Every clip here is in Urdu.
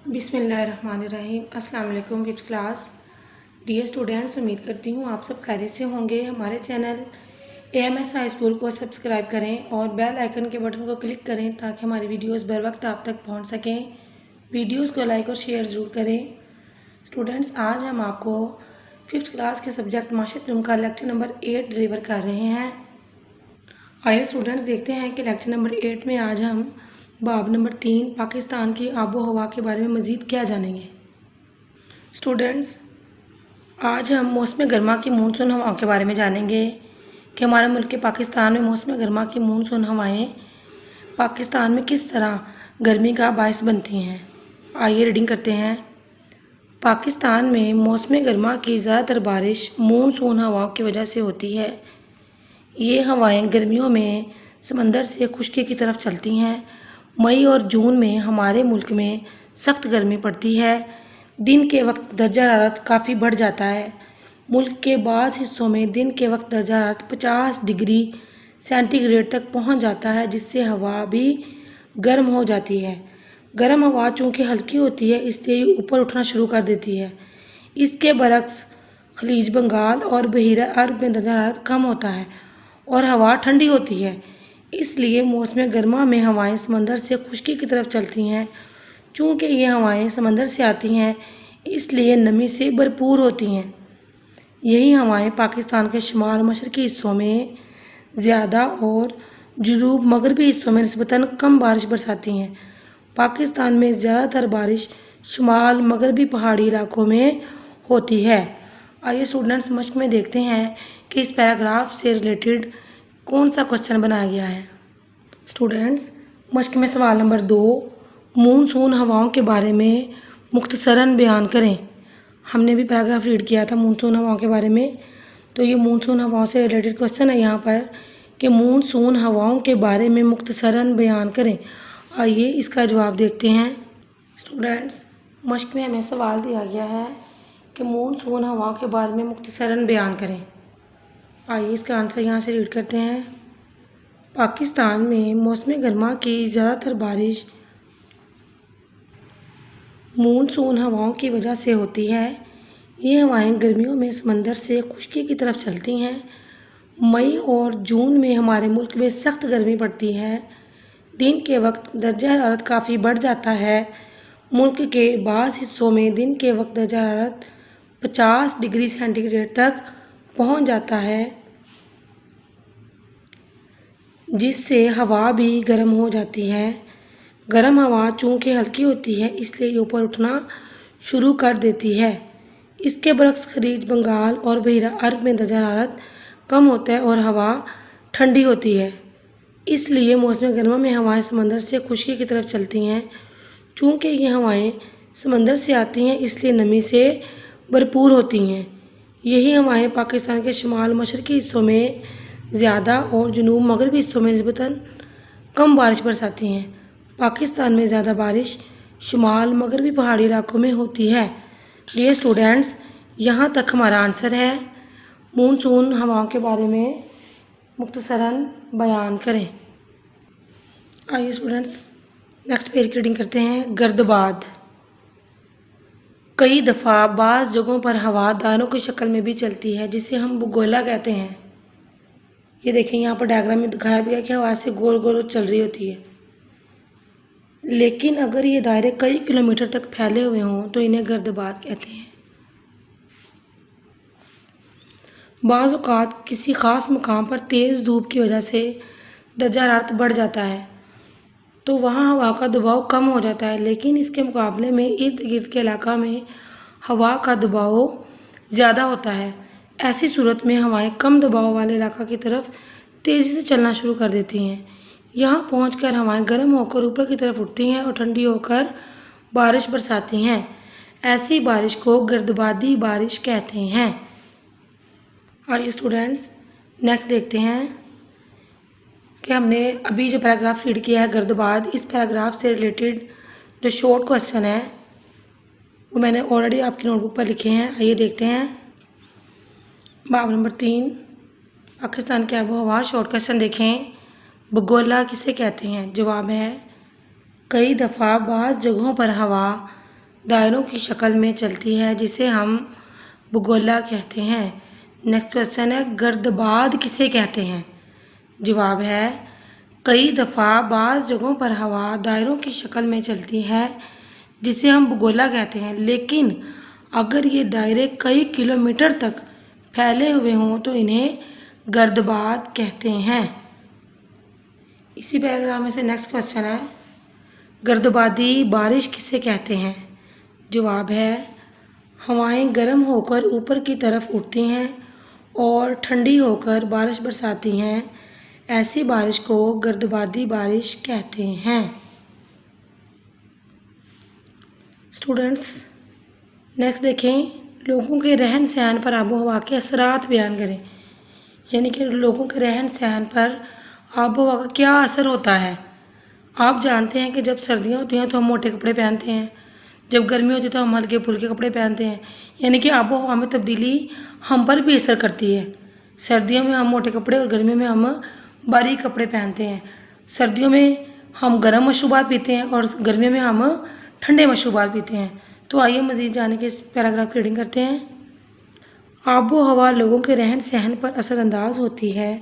بسم اللہ الرحمن الرحیم۔ السلام علیکم ففتھ کلاس ڈیئر اسٹوڈینٹس، امید کرتی ہوں آپ سب خیریت سے ہوں گے۔ ہمارے چینل AMS ہائی اسکول کو سبسکرائب کریں اور بیل آئیکن کے بٹن کو کلک کریں تاکہ ہماری ویڈیوز بر وقت آپ تک پہنچ سکیں۔ ویڈیوز کو لائک اور شیئر ضرور کریں۔ اسٹوڈینٹس، آج ہم آپ کو ففتھ کلاس کے سبجیکٹ معاشرت علوم کا لیکچر نمبر 8 ڈلیور کر رہے ہیں۔ آئیے اسٹوڈینٹس دیکھتے ہیں کہ لیکچر نمبر 8 میں آج ہم باب نمبر 3 پاکستان کی آب و ہوا کے بارے میں مزید کیا جانیں گے۔ اسٹوڈینٹس، آج ہم موسم گرما کی مونسون ہواؤں کے بارے میں جانیں گے کہ ہمارے ملک کے پاکستان میں موسم گرما کی مونسون ہوائیں پاکستان میں کس طرح گرمی کا باعث بنتی ہیں۔ آئیے ریڈنگ کرتے ہیں۔ پاکستان میں موسم گرما کی زیادہ تر بارش مونسون ہواؤں کی وجہ سے ہوتی ہے۔ یہ ہوائیں گرمیوں میں سمندر سے خشکی کی طرف چلتی ہیں۔ مئی اور جون میں ہمارے ملک میں سخت گرمی پڑتی ہے۔ دن کے وقت درجہ حرارت کافی بڑھ جاتا ہے۔ ملک کے بعض حصوں میں دن کے وقت درجہ حرارت 50 ڈگری سینٹی گریڈ تک پہنچ جاتا ہے، جس سے ہوا بھی گرم ہو جاتی ہے۔ گرم ہوا چونکہ ہلکی ہوتی ہے، اس لیے یہ اوپر اٹھنا شروع کر دیتی ہے۔ اس کے برعکس خلیج بنگال اور بحیرہ عرب میں درجہ حرارت کم ہوتا ہے اور ہوا ٹھنڈی ہوتی ہے۔ اس لیے موسم گرما میں ہوائیں سمندر سے خشکی کی طرف چلتی ہیں۔ چونکہ یہ ہوائیں سمندر سے آتی ہیں، اس لیے نمی سے بھرپور ہوتی ہیں۔ یہی ہوائیں پاکستان کے شمال مشرقی حصوں میں زیادہ اور جنوب مغربی حصوں میں نسبتاً کم بارش برساتی ہیں۔ پاکستان میں زیادہ تر بارش شمال مغربی پہاڑی علاقوں میں ہوتی ہے۔ آئیے اسٹوڈنٹس مشق میں دیکھتے ہیں کہ اس پیراگراف سے ریلیٹڈ کون سا کوشچن بنایا گیا ہے۔ اسٹوڈنٹس، مشق میں سوال نمبر 2، مونسون ہواؤں کے بارے میں مختصراً بیان کریں۔ ہم نے بھی پیراگراف ریڈ کیا تھا مونسون ہواؤں کے بارے میں، تو یہ مونسون ہواؤں سے ریلیٹڈ کوشچن ہے یہاں پر کہ مونسون ہواؤں کے بارے میں مختصراً بیان کریں۔ آئیے اس کا جواب دیکھتے ہیں۔ اسٹوڈنٹس، مشق میں ہمیں سوال دیا گیا ہے کہ مونسون ہواؤں کے بارے میں مختصراً بیان کریں۔ آئیے اس کا آنسر یہاں سے ریڈ کرتے ہیں۔ پاکستان میں موسم گرما کی زیادہ تر بارش مونسون ہواؤں کی وجہ سے ہوتی ہے۔ یہ ہوائیں گرمیوں میں سمندر سے خشکی کی طرف چلتی ہیں۔ مئی اور جون میں ہمارے ملک میں سخت گرمی پڑتی ہے۔ دن کے وقت درجہ حرارت کافی بڑھ جاتا ہے۔ ملک کے بعض حصوں میں دن کے وقت درجہ حرارت 50 ڈگری سینٹی گریڈ تک پہنچ جاتا ہے، جس سے ہوا بھی گرم ہو جاتی ہے۔ گرم ہوا چونکہ ہلکی ہوتی ہے، اس لیے یہ اوپر اٹھنا شروع کر دیتی ہے۔ اس کے برعکس خلیج بنگال اور بحیرہ عرب میں درجہ حرارت کم ہوتا ہے اور ہوا ٹھنڈی ہوتی ہے۔ اس لیے موسم گرما میں ہوائیں سمندر سے خشکی کی طرف چلتی ہیں۔ چونکہ یہ ہوائیں سمندر سے آتی ہیں، اس لیے نمی سے بھرپور ہوتی ہیں۔ یہی ہوائیں پاکستان کے شمال مشرقی حصوں میں زیادہ اور جنوب مغربی حصوں میں نسبتاً کم بارش برساتی ہیں۔ پاکستان میں زیادہ بارش شمال مغربی پہاڑی علاقوں میں ہوتی ہے۔ ڈیئر اسٹوڈینٹس، یہاں تک ہمارا آنسر ہے۔ مونسون ہواؤں کے بارے میں مختصراً بیان کریں۔ آئیے اسٹوڈینٹس نیکسٹ پیج کی ریڈنگ کرتے ہیں۔ گرد باد۔ کئی دفعہ بعض جگہوں پر ہوا دائروں کی شکل میں بھی چلتی ہے، جسے ہم بگولا کہتے ہیں۔ یہ دیکھیں یہاں پر ڈائیگرام میں دکھایا گیا کہ ہوا سے گول گول چل رہی ہوتی ہے، لیکن اگر یہ دائرے کئی کلومیٹر تک پھیلے ہوئے ہوں تو انہیں گرد باد کہتے ہیں۔ بعض اوقات کسی خاص مقام پر تیز دھوپ کی وجہ سے درجہ حرارت بڑھ جاتا ہے تو وہاں ہوا کا دباؤ کم ہو جاتا ہے، لیکن اس کے مقابلے میں ارد گرد کے علاقہ میں ہوا کا دباؤ زیادہ ہوتا ہے۔ ایسی صورت میں ہوائیں کم دباؤ والے علاقہ کی طرف تیزی سے چلنا شروع کر دیتی ہیں۔ یہاں پہنچ کر ہوائیں گرم ہو کر اوپر کی طرف اٹھتی ہیں اور ٹھنڈی ہو کر بارش برساتی ہیں۔ ایسی بارش کو گرد بادی بارش کہتے ہیں۔ آئیے اسٹوڈینٹس نیکسٹ دیکھتے ہیں کہ ہم نے ابھی جو پیراگراف ریڈ کیا ہے گرد باد، اس پیراگراف سے ریلیٹڈ جو شارٹ کوشچن ہے وہ میں نے آلریڈی آپ کی نوٹ بک پر لکھے ہیں۔ آئیے دیکھتے ہیں۔ باب نمبر 3 پاکستان کی آب و ہوا۔ شارٹ کوشچن دیکھیں۔ بگولا کسے کہتے ہیں؟ جواب ہے کئی دفعہ بعض جگہوں پر ہوا دائروں کی شکل میں چلتی ہے جسے ہم بگولا کہتے ہیں۔ نیکسٹ کوشچن ہے گردباد کسے کہتے ہیں؟ جواب ہے کئی دفعہ بعض جگہوں پر ہوا دائروں کی شکل میں چلتی ہے جسے ہم بگولا کہتے ہیں، لیکن اگر یہ دائرے کئی کلومیٹر تک پھیلے ہوئے ہوں تو انہیں گردباد کہتے ہیں۔ اسی پیراگراف میں سے نیکسٹ کوشچن ہے گردبادی بارش کسے کہتے ہیں؟ جواب ہے ہوائیں گرم ہو کر اوپر کی طرف اٹھتی ہیں اور ٹھنڈی ہو کر بارش برساتی ہیں، ایسی بارش کو گردبادی بارش کہتے ہیں۔ اسٹوڈنٹس نیکسٹ دیکھیں لوگوں کے رہن سہن پر آب و ہوا کے اثرات بیان کریں، یعنی کہ لوگوں کے رہن سہن پر آب و ہوا کا کیا اثر ہوتا ہے۔ آپ جانتے ہیں کہ جب سردیاں ہوتی ہیں تو ہم موٹے کپڑے پہنتے ہیں، جب گرمی ہوتی ہے تو ہم ہلکے پھلکے کپڑے پہنتے ہیں، یعنی کہ آب و ہوا میں تبدیلی ہم پر بھی اثر کرتی ہے۔ سردیوں میں ہم موٹے کپڑے اور گرمیوں میں ہم باریک کپڑے پہنتے ہیں۔ سردیوں میں ہم گرم مشروبات پیتے ہیں اور گرمیوں میں ہم ٹھنڈے مشروبات پیتے ہیں۔ تو آئیے مزید جاننے کے اس پیراگراف کی ریڈنگ کرتے ہیں۔ آب و ہوا لوگوں کے رہن سہن پر اثر انداز ہوتی ہے۔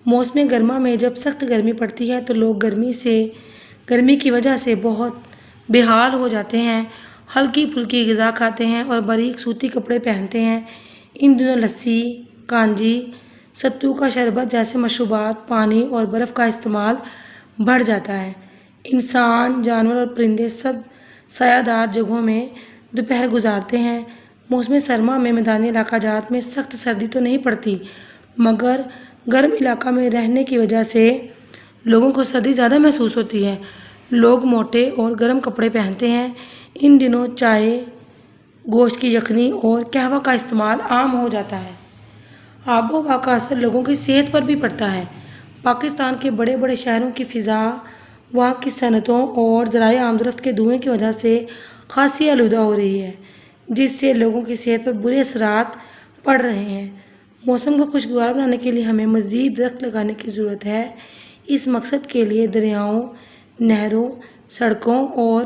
موسم گرما میں جب سخت گرمی پڑتی ہے تو لوگ گرمی کی وجہ سے بہت بے حال ہو جاتے ہیں، ہلکی پھلکی غذا کھاتے ہیں اور باریک سوتی کپڑے پہنتے ہیں۔ ان دنوں لسی، کانجی، ستو کا شربت جیسے مشروبات، پانی اور برف کا استعمال بڑھ جاتا ہے۔ انسان، جانور اور پرندے سب سایہ دار جگہوں میں دوپہر گزارتے ہیں۔ موسم سرما میں میدانی علاقہ جات میں سخت سردی تو نہیں پڑتی، مگر گرم علاقہ میں رہنے کی وجہ سے لوگوں کو سردی زیادہ محسوس ہوتی ہے۔ لوگ موٹے اور گرم کپڑے پہنتے ہیں۔ ان دنوں چائے، گوشت کی یخنی اور قہوہ کا استعمال عام ہو جاتا ہے۔ آب و ہوا کا اثر لوگوں کی صحت پر بھی پڑتا ہے۔ پاکستان کے بڑے بڑے شہروں کی فضا وہاں کی صنعتوں اور ذرائع آمدرفت کے دھوئیں کی وجہ سے خاصی آلودہ ہو رہی ہے، جس سے لوگوں کی صحت پر برے اثرات پڑ رہے ہیں۔ موسم کو خوشگوار بنانے کے لیے ہمیں مزید درخت لگانے کی ضرورت ہے۔ اس مقصد کے لیے دریاؤں، نہروں، سڑکوں اور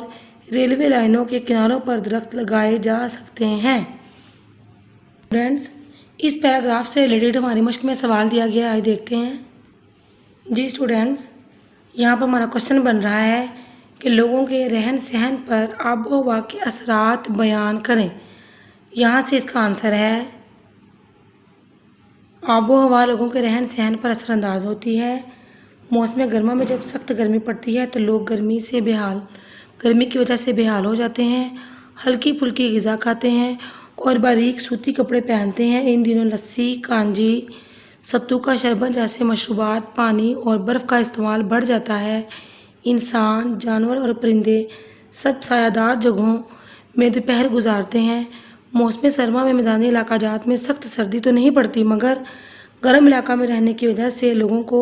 ریلوے لائنوں کے کناروں پر درخت لگائے جا سکتے ہیں۔ اسٹوڈنٹس اس پیراگراف سے ریلیٹڈ ہماری مشق میں سوال دیا گیا ہے، آئیے دیکھتے ہیں۔ جی اسٹوڈنٹس یہاں پر ہمارا کوشچن بن رہا ہے کہ لوگوں کے رہن سہن پر آب و ہوا کے اثرات بیان کریں۔ یہاں سے اس کا آنسر ہے آب و ہوا لوگوں کے رہن سہن پر اثر انداز ہوتی ہے۔ موسم گرما میں جب سخت گرمی پڑتی ہے تو لوگ گرمی کی وجہ سے بے حال ہو جاتے ہیں، ہلکی پھلکی غذا کھاتے ہیں اور باریک سوتی کپڑے پہنتے ہیں۔ ان دنوں لسی، کانجی، ستو کا شربت جیسے مشروبات، پانی اور برف کا استعمال بڑھ جاتا ہے۔ انسان، جانور اور پرندے سب سایہ دار جگہوں میں دوپہر گزارتے ہیں۔ موسم سرما میں میدانی علاقہ جات میں سخت سردی تو نہیں پڑتی، مگر گرم علاقہ میں رہنے کی وجہ سے لوگوں کو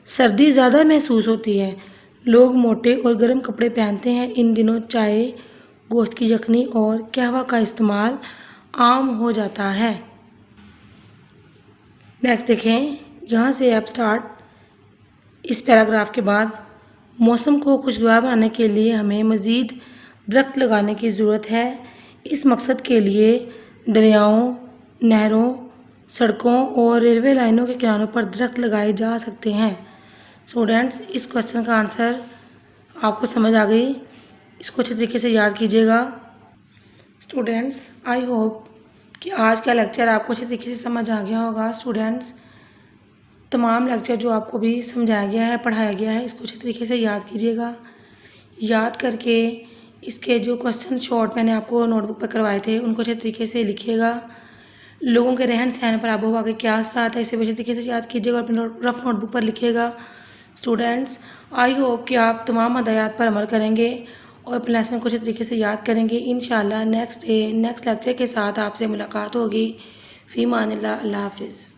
سردی زیادہ محسوس ہوتی ہے۔ لوگ موٹے اور گرم کپڑے پہنتے ہیں۔ ان دنوں چائے، گوشت کی یخنی اور قہوہ کا استعمال عام ہو جاتا ہے۔ نیکسٹ دیکھیں یہاں سے اب اسٹارٹ اس پیراگراف کے بعد موسم کو خوشگوار بنانے کے لیے ہمیں مزید درخت لگانے کی ضرورت ہے۔ اس مقصد کے لیے دریاؤں، نہروں، سڑکوں اور ریلوے لائنوں کے کناروں پر درخت لگائے جا سکتے ہیں۔ اسٹوڈنٹس اس کوشچن کا آنسر آپ کو سمجھ آ گئی، اس کو اچھے طریقے سے یاد کیجیے گا۔ اسٹوڈنٹس آئی ہوپ کہ آج کا لیکچر آپ کو اچھے طریقے سے سمجھ آ گیا ہوگا۔ اسٹوڈنٹس تمام لیکچر جو آپ کو بھی سمجھایا گیا ہے، پڑھایا گیا ہے، اس کو اچھے طریقے سے یاد کیجیے گا۔ یاد کر کے اس کے جو کوشچن شارٹ میں نے آپ کو نوٹ بک پر کروائے تھے ان کو اچھے طریقے سے لکھیے گا۔ لوگوں کے رہن سہن پر آب و ہوا کے کیا اثرات ہے اسے اچھے طریقے سے یاد کیجیے گا اور اپنے رف نوٹ بک پر لکھیے گا۔ اسٹوڈنٹس آئی ہوپ کہ آپ تمام ہدایات پر عمل کریں گے اور اپنے لیسن کو اچھے طریقے سے یاد کریں گے۔ انشاءاللہ نیکسٹ لیکچر کے ساتھ آپ سے ملاقات ہوگی۔ فی امان اللہ، اللہ حافظ۔